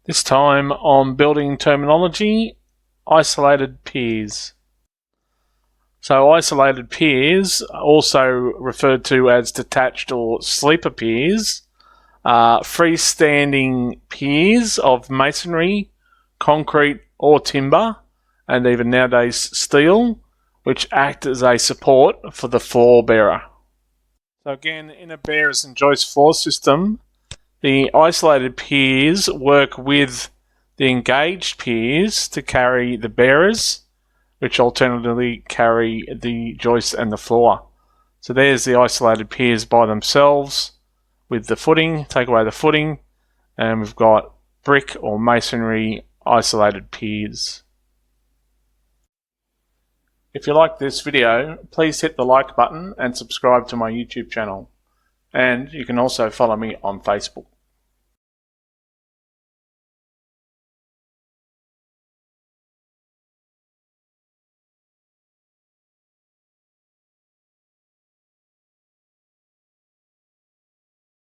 This time on building terminology, isolated piers. So isolated piers, also referred to as detached or sleeper piers, are freestanding piers of masonry, concrete or timber, and even nowadays steel, which act as a support for the floor bearer. So again, in a bearers and joist floor system, the isolated piers work with the engaged piers to carry the bearers, which alternatively carry the joist and the floor. So there's the isolated piers by themselves with the footing. Take away the footing and we've got brick or masonry isolated piers. If you like this video, please hit the like button and subscribe to my YouTube channel. And you can also follow me on Facebook.